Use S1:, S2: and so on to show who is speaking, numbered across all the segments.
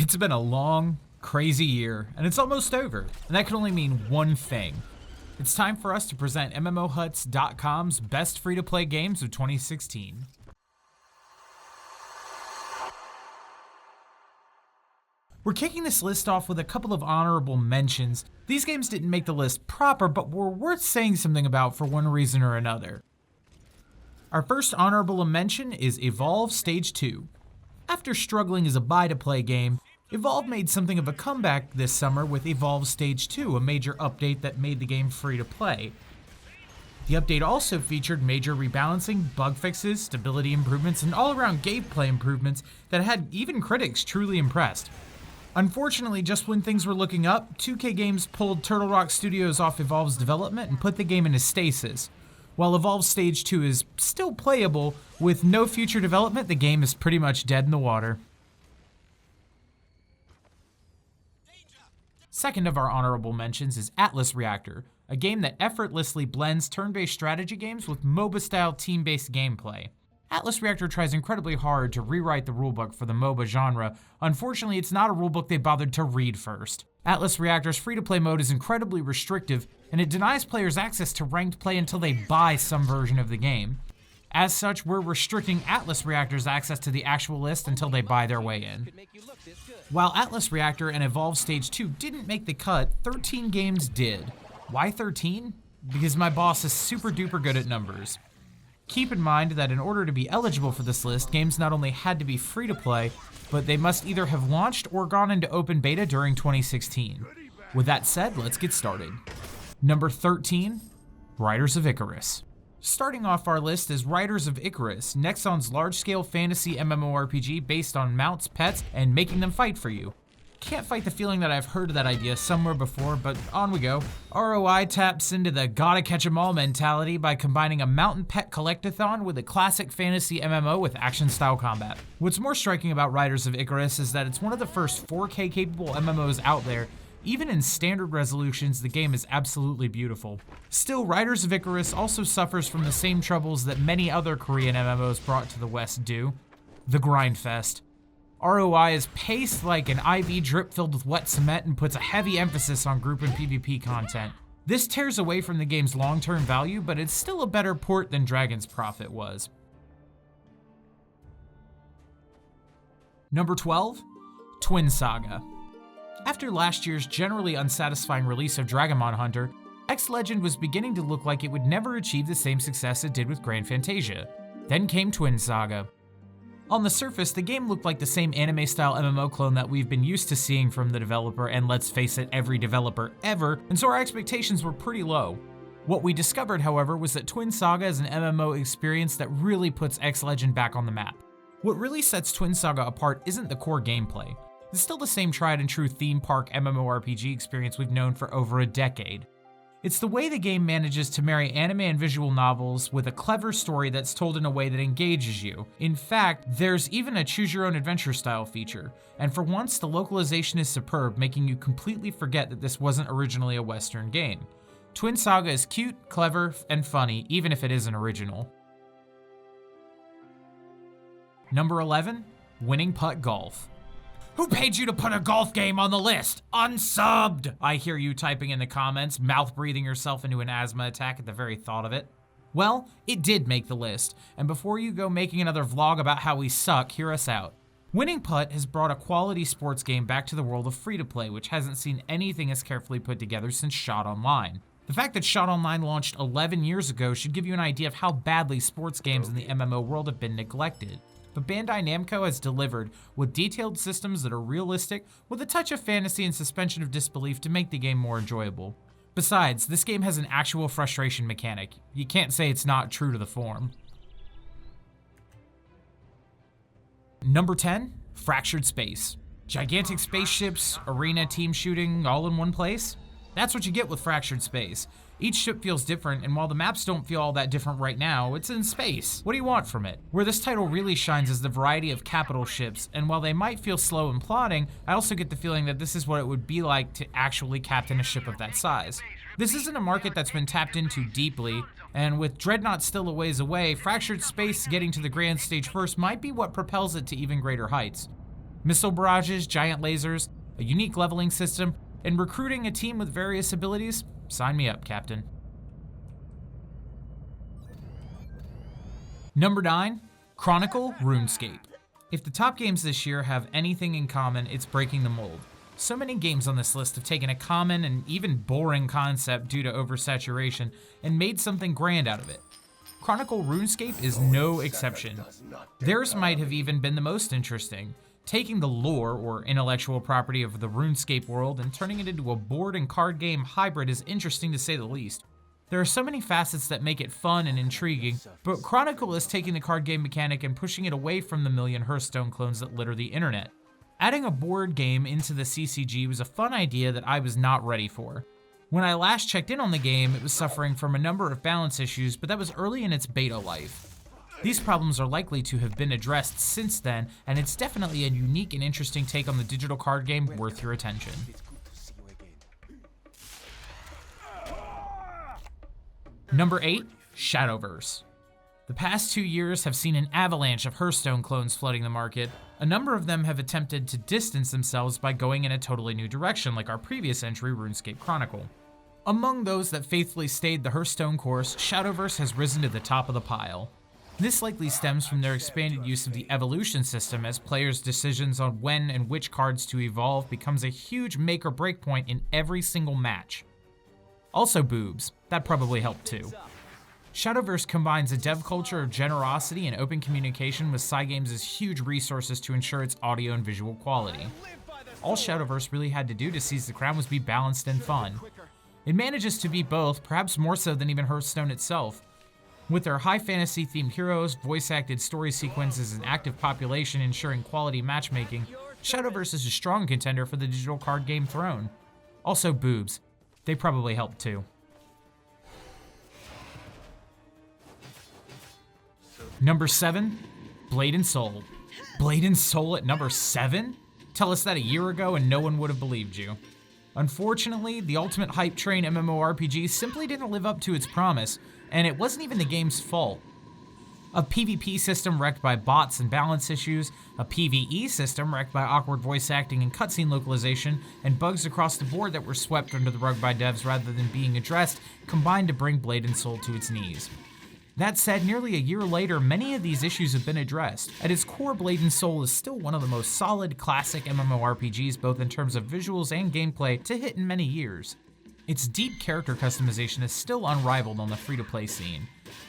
S1: It's been a long, crazy year, and it's almost over. And that can only mean one thing. It's time for us to present MMOHuts.com's best free-to-play games of 2016. We're kicking this list off with a couple of honorable mentions. These games didn't make the list proper, but were worth saying something about for one reason or another. Our first honorable mention is Evolve Stage 2. After struggling as a buy-to-play game, Evolve made something of a comeback this summer with Evolve Stage 2, a major update that made the game free-to-play. The update also featured major rebalancing, bug fixes, stability improvements, and all-around gameplay improvements that had even critics truly impressed. Unfortunately, just when things were looking up, 2K Games pulled Turtle Rock Studios off Evolve's development and put the game into stasis. While Evolve Stage 2 is still playable, with no future development, the game is pretty much dead in the water. Second of our honorable mentions is Atlas Reactor, a game that effortlessly blends turn-based strategy games with MOBA-style team-based gameplay. Atlas Reactor tries incredibly hard to rewrite the rulebook for the MOBA genre. Unfortunately, it's not a rulebook they bothered to read first. Atlas Reactor's free-to-play mode is incredibly restrictive, and it denies players access to ranked play until they buy some version of the game. As such, we're restricting Atlas Reactor's access to the actual list until they buy their way in. While Atlas Reactor and Evolve Stage 2 didn't make the cut, 13 games did. Why 13? Because my boss is super duper good at numbers. Keep in mind that in order to be eligible for this list, games not only had to be free to play, but they must either have launched or gone into open beta during 2016. With that said, let's get started. Number 13, Riders of Icarus. Starting off our list is Riders of Icarus, Nexon's large-scale fantasy MMORPG based on mounts, pets, and making them fight for you. Can't fight the feeling that I've heard of that idea somewhere before, but on we go. ROI taps into the gotta catch 'em all mentality by combining a mountain pet collectathon with a classic fantasy MMO with action-style combat. What's more striking about Riders of Icarus is that it's one of the first 4K capable MMOs out there. Even in standard resolutions, the game is absolutely beautiful. Still, Riders of Icarus also suffers from the same troubles that many other Korean MMOs brought to the West do: the grindfest. ROI is paced like an IV drip filled with wet cement and puts a heavy emphasis on group and PvP content. This tears away from the game's long-term value, but it's still a better port than Dragon's Prophet was. Number 12, Twin Saga. After last year's generally unsatisfying release of Dragonmon Hunter, X Legend was beginning to look like it would never achieve the same success it did with Grand Fantasia. Then came Twin Saga. On the surface, the game looked like the same anime-style MMO clone that we've been used to seeing from the developer, and let's face it, every developer ever, and so our expectations were pretty low. What we discovered, however, was that Twin Saga is an MMO experience that really puts X Legend back on the map. What really sets Twin Saga apart isn't the core gameplay. It's still the same tried-and-true theme park MMORPG experience we've known for over a decade. It's the way the game manages to marry anime and visual novels with a clever story that's told in a way that engages you. In fact, there's even a choose-your-own-adventure style feature, and for once the localization is superb, making you completely forget that this wasn't originally a Western game. Twin Saga is cute, clever, and funny, even if it isn't original. Number 11, Winning Putt Golf. Who paid you to put a golf game on the list? Unsubbed! I hear you typing in the comments, mouth-breathing yourself into an asthma attack at the very thought of it. Well, it did make the list, and before you go making another vlog about how we suck, hear us out. Winning Putt has brought a quality sports game back to the world of free-to-play, which hasn't seen anything as carefully put together since Shot Online. The fact that Shot Online launched 11 years ago should give you an idea of how badly sports games in the MMO world have been neglected. But Bandai Namco has delivered, with detailed systems that are realistic, with a touch of fantasy and suspension of disbelief to make the game more enjoyable. Besides, this game has an actual frustration mechanic. You can't say it's not true to the form. Number 10, Fractured Space. Gigantic spaceships, arena team shooting, all in one place? That's what you get with Fractured Space. Each ship feels different, and while the maps don't feel all that different right now, it's in space. What do you want from it? Where this title really shines is the variety of capital ships, and while they might feel slow and plodding, I also get the feeling that this is what it would be like to actually captain a ship of that size. This isn't a market that's been tapped into deeply, and with Dreadnought still a ways away, Fractured Space getting to the grand stage first might be what propels it to even greater heights. Missile barrages, giant lasers, a unique leveling system, and recruiting a team with various abilities? Sign me up, Captain. Number 9, Chronicle Runescape. If the top games this year have anything in common, it's breaking the mold. So many games on this list have taken a common and even boring concept due to oversaturation and made something grand out of it. Chronicle Runescape is no exception. Theirs might have even been the most interesting, taking the lore or intellectual property of the RuneScape world and turning it into a board and card game hybrid is interesting to say the least. There are so many facets that make it fun and intriguing, but Chronicle is taking the card game mechanic and pushing it away from the million Hearthstone clones that litter the internet. Adding a board game into the CCG was a fun idea that I was not ready for. When I last checked in on the game, it was suffering from a number of balance issues, but that was early in its beta life. These problems are likely to have been addressed since then, and it's definitely a unique and interesting take on the digital card game worth your attention. Number 8, Shadowverse. The past 2 years have seen an avalanche of Hearthstone clones flooding the market. A number of them have attempted to distance themselves by going in a totally new direction, like our previous entry, RuneScape Chronicle. Among those that faithfully stayed the Hearthstone course, Shadowverse has risen to the top of the pile. This likely stems from their expanded use of the evolution system, as players' decisions on when and which cards to evolve becomes a huge make or break point in every single match. Also boobs, that probably helped too. Shadowverse combines a dev culture of generosity and open communication with Cygames' huge resources to ensure its audio and visual quality. All Shadowverse really had to do to seize the crown was be balanced and fun. It manages to be both, perhaps more so than even Hearthstone itself. With their high fantasy themed heroes, voice-acted story sequences, and active population ensuring quality matchmaking, Shadowverse is a strong contender for the digital card game throne. Also boobs, they probably helped too. Number 7, Blade and Soul. Blade and Soul at number 7? Tell us that a year ago and no one would have believed you. Unfortunately, the ultimate hype train MMORPG simply didn't live up to its promise, and it wasn't even the game's fault. A PvP system wrecked by bots and balance issues, a PvE system wrecked by awkward voice acting and cutscene localization, and bugs across the board that were swept under the rug by devs rather than being addressed, combined to bring Blade and Soul to its knees. That said, nearly a year later, many of these issues have been addressed. At its core, Blade and Soul is still one of the most solid classic MMORPGs, both in terms of visuals and gameplay, to hit in many years. Its deep character customization is still unrivaled on the free-to-play scene.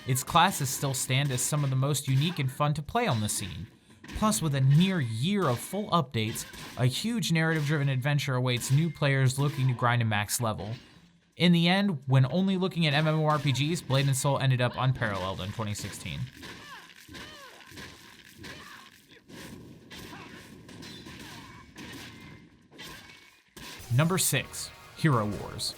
S1: Its classes still stand as some of the most unique and fun to play on the scene. Plus, with a near year of full updates, a huge narrative-driven adventure awaits new players looking to grind a max level. In the end, when only looking at MMORPGs, Blade and Soul ended up unparalleled in 2016. Number 6, Herowarz.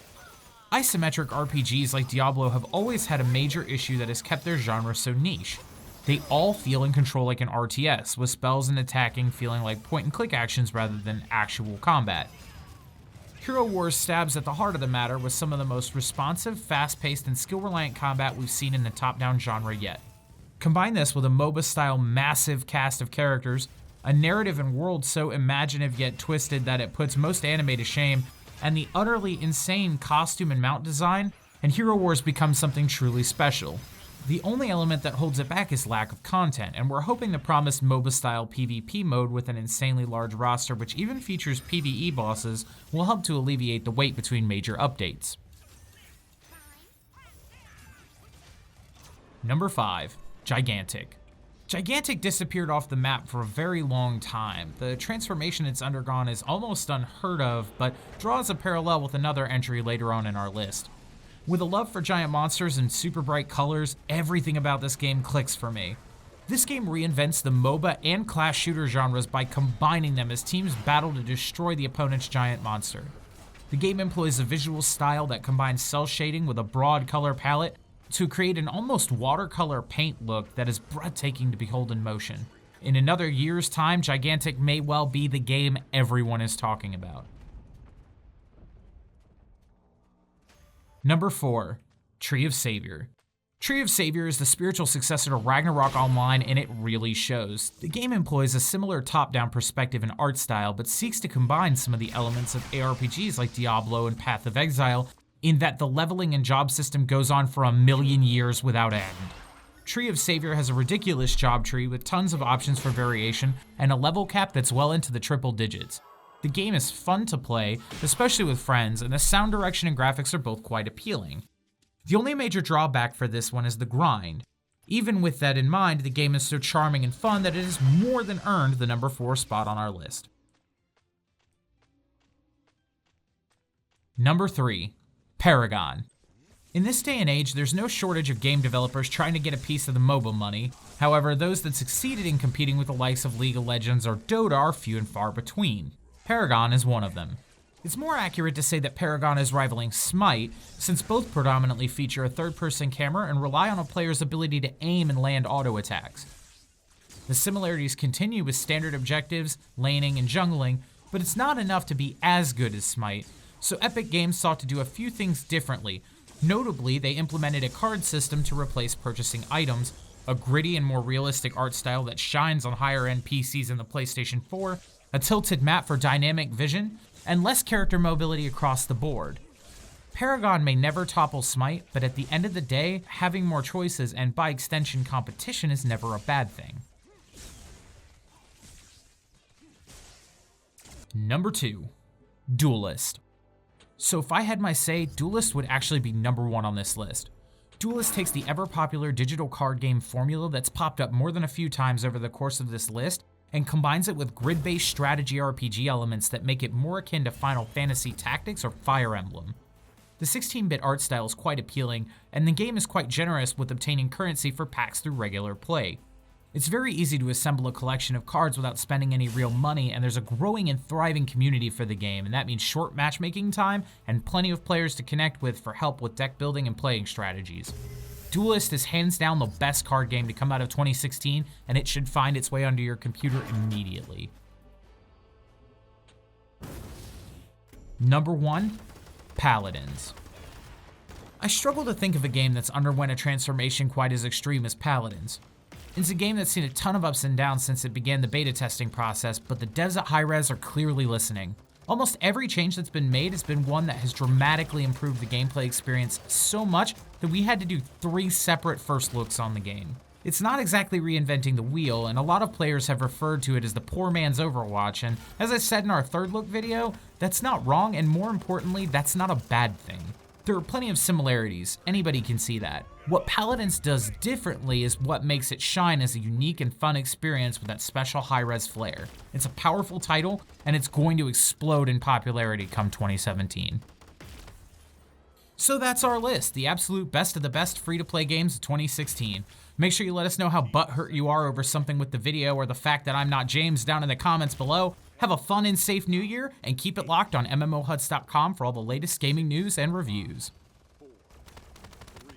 S1: Isometric RPGs like Diablo have always had a major issue that has kept their genre so niche. They all feel and control like an RTS, with spells and attacking feeling like point-and-click actions rather than actual combat. Herowarz stabs at the heart of the matter with some of the most responsive, fast-paced, and skill-reliant combat we've seen in the top-down genre yet. Combine this with a MOBA-style massive cast of characters, a narrative and world so imaginative yet twisted that it puts most anime to shame, and the utterly insane costume and mount design, and Herowarz becomes something truly special. The only element that holds it back is lack of content, and we're hoping the promised MOBA-style PvP mode with an insanely large roster which even features PvE bosses will help to alleviate the wait between major updates. Number 5, Gigantic. Gigantic disappeared off the map for a very long time. The transformation it's undergone is almost unheard of, but draws a parallel with another entry later on in our list. With a love for giant monsters and super bright colors, everything about this game clicks for me. This game reinvents the MOBA and class shooter genres by combining them as teams battle to destroy the opponent's giant monster. The game employs a visual style that combines cell shading with a broad color palette to create an almost watercolor paint look that is breathtaking to behold in motion. In another year's time, Gigantic may well be the game everyone is talking about. Number 4, Tree of Savior. Tree of Savior is the spiritual successor to Ragnarok Online, and it really shows. The game employs a similar top-down perspective and art style, but seeks to combine some of the elements of ARPGs like Diablo and Path of Exile, in that the leveling and job system goes on for 1,000,000 years without end. Tree of Savior has a ridiculous job tree with tons of options for variation, and a level cap that's well into the triple digits. The game is fun to play, especially with friends, and the sound direction and graphics are both quite appealing. The only major drawback for this one is the grind. Even with that in mind, the game is so charming and fun that it has more than earned the number 4 spot on our list. Number 3, Paragon. In this day and age, there's no shortage of game developers trying to get a piece of the MOBA money. However, those that succeeded in competing with the likes of League of Legends or Dota are few and far between. Paragon is one of them. It's more accurate to say that Paragon is rivaling Smite, since both predominantly feature a third-person camera and rely on a player's ability to aim and land auto attacks. The similarities continue with standard objectives, laning, and jungling, but it's not enough to be as good as Smite, so Epic Games sought to do a few things differently. Notably, they implemented a card system to replace purchasing items, a gritty and more realistic art style that shines on higher-end PCs in the PlayStation 4, a tilted map for dynamic vision, and less character mobility across the board. Paragon may never topple Smite, but at the end of the day, having more choices and by extension competition is never a bad thing. Number 2, Duelist. So if I had my say, Duelist would actually be number 1 on this list. Duelist takes the ever-popular digital card game formula that's popped up more than a few times over the course of this list, and combines it with grid-based strategy RPG elements that make it more akin to Final Fantasy Tactics or Fire Emblem. The 16-bit art style is quite appealing, and the game is quite generous with obtaining currency for packs through regular play. It's very easy to assemble a collection of cards without spending any real money, and there's a growing and thriving community for the game, and that means short matchmaking time and plenty of players to connect with for help with deck building and playing strategies. Duelist is hands down the best card game to come out of 2016, and it should find its way onto your computer immediately. Number 1, Paladins. I struggle to think of a game that's underwent a transformation quite as extreme as Paladins. It's a game that's seen a ton of ups and downs since it began the beta testing process, but the devs at Hi-Rez are clearly listening. Almost every change that's been made has been one that has dramatically improved the gameplay experience so much that we had to do 3 separate first looks on the game. It's not exactly reinventing the wheel, and a lot of players have referred to it as the poor man's Overwatch, and as I said in our third look video, that's not wrong, and more importantly, that's not a bad thing. There are plenty of similarities, anybody can see that. What Paladins does differently is what makes it shine as a unique and fun experience with that special high-res flair. It's a powerful title, and it's going to explode in popularity come 2017. So that's our list, the absolute best of the best free-to-play games of 2016. Make sure you let us know how butthurt you are over something with the video or the fact that I'm not James down in the comments below. Have a fun and safe new year, and keep it locked on MMOHuts.com for all the latest gaming news and reviews.